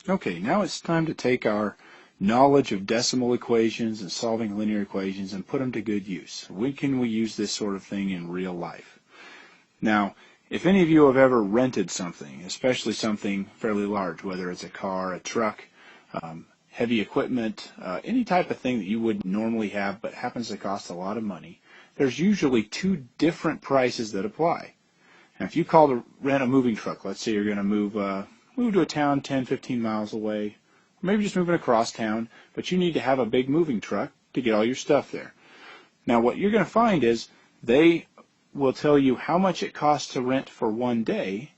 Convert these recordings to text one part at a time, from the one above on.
Okay, now it's time to take our knowledge of decimal equations and solving linear equations and put them to good use. When can we use this sort of thing in real life? Now, if any of you have ever rented something, especially something fairly large, whether it's a car, a truck, heavy equipment, any type of thing that you wouldn't normally have but happens to cost a lot of money, there's usually two different prices that apply. Now, if you call to rent a moving truck, let's say you're going to move to a town 10, 15 miles away, or maybe just moving across town, but you need to have a big moving truck to get all your stuff there. Now, what you're going to find is they will tell you how much it costs to rent for one day,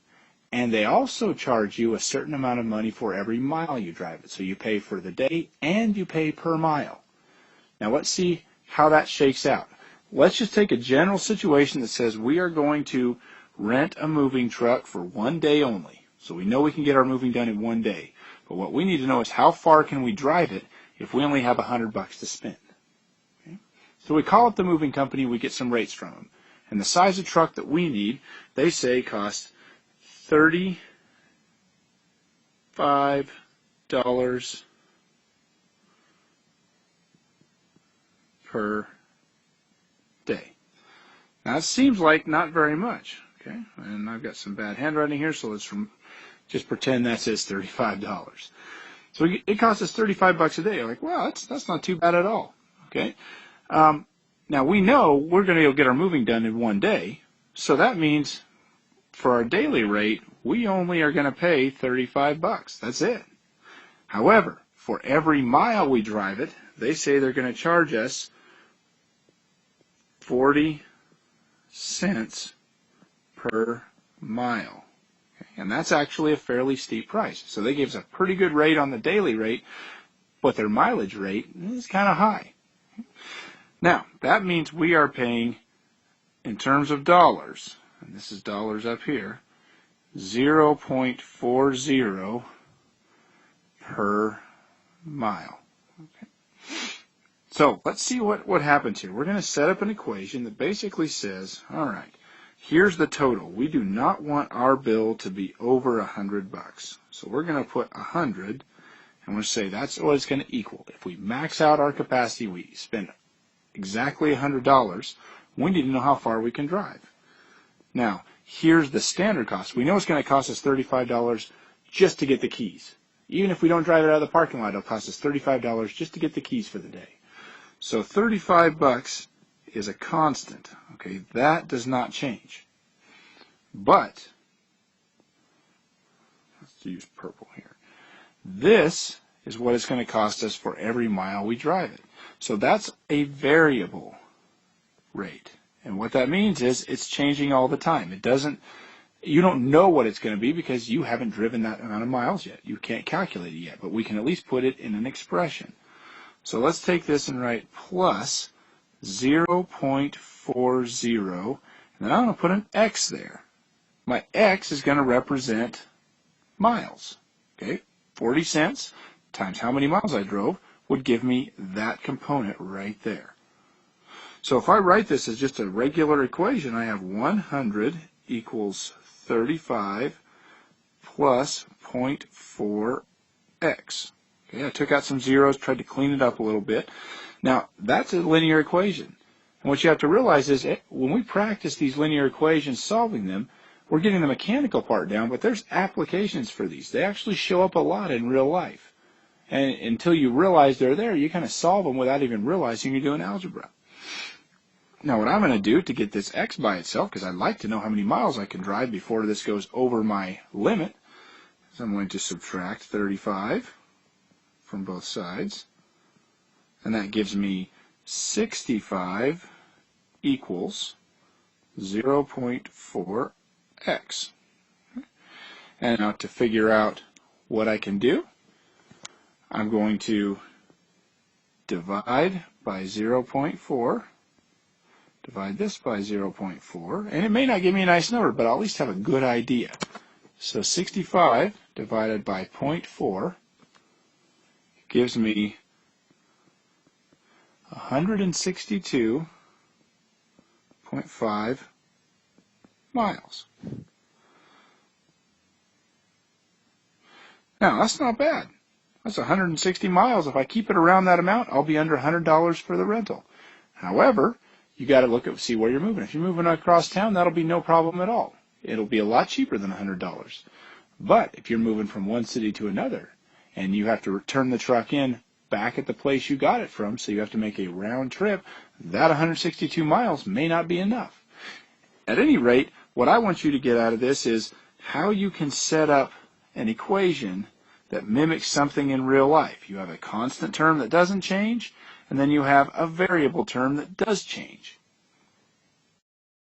and they also charge you a certain amount of money for every mile you drive it. So you pay for the day and you pay per mile. Now, let's see how that shakes out. Let's just take a general situation that says we are going to rent a moving truck for one day only. So we know we can get our moving done in one day. But what we need to know is how far can we drive it if we only have $100 to spend. Okay? So we call up the moving company, we get some rates from them. And the size of truck that we need, they say costs $35 per day. Now it seems like not very much. Okay, and I've got some bad handwriting here, so let's just pretend that says $35. So it costs us $35 a day. You're like, well, that's not too bad at all. Okay, now we know we're going to get our moving done in one day, so that means for our daily rate, we only are going to pay $35. That's it. However, for every mile we drive it, they say they're going to charge us 40 cents per mile. Okay? And that's actually a fairly steep price. So they gave us a pretty good rate on the daily rate, but their mileage rate is kind of high. Now, that means we are paying, in terms of dollars, and this is dollars up here, 0.40 per mile. Okay. So let's see what happens here. We're going to set up an equation that basically says, all right, here's the total. We do not want our bill to be over $100. So we're going to put 100, and we'll say that's what it's going to equal. If we max out our capacity, we spend exactly $100, we need to know how far we can drive. Now, here's the standard cost. We know it's going to cost us $35 just to get the keys. Even if we don't drive it out of the parking lot, it'll cost us $35 just to get the keys for the day. So $35 is a constant. Okay, that does not change. But, let's use purple here. This is what it's going to cost us for every mile we drive it. So that's a variable rate. And what that means is it's changing all the time. You don't know what it's going to be because you haven't driven that amount of miles yet. You can't calculate it yet, but we can at least put it in an expression. So let's take this and write plus 0.40, and then I'm going to put an x there. My x is going to represent miles. Okay, 40 cents times how many miles I drove would give me that component right there. So if I write this as just a regular equation, I have 100 equals 35 plus 0.4x. Okay, I took out some zeros, tried to clean it up a little bit. Now, that's a linear equation. And what you have to realize is when we practice these linear equations, solving them, we're getting the mechanical part down, but there's applications for these. They actually show up a lot in real life. And until you realize they're there, you kind of solve them without even realizing you're doing algebra. Now, what I'm going to do to get this x by itself, because I'd like to know how many miles I can drive before this goes over my limit, is I'm going to subtract 35 from both sides, and that gives me 65 equals 0.4x. And now to figure out what I can do, I'm going to divide by 0.4, divide this by 0.4, and it may not give me a nice number, but I'll at least have a good idea. So 65 divided by 0.4 gives me 162.5 miles. Now, that's not bad. That's 160 miles. If I keep it around that amount, I'll be under $100 for the rental. However, you got to see where you're moving. If you're moving across town, that'll be no problem at all. It'll be a lot cheaper than $100. But if you're moving from one city to another and you have to return the truck in back at the place you got it from, so you have to make a round trip, that 162 miles may not be enough. At any rate, what I want you to get out of this is how you can set up an equation that mimics something in real life. You have a constant term that doesn't change, and then you have a variable term that does change.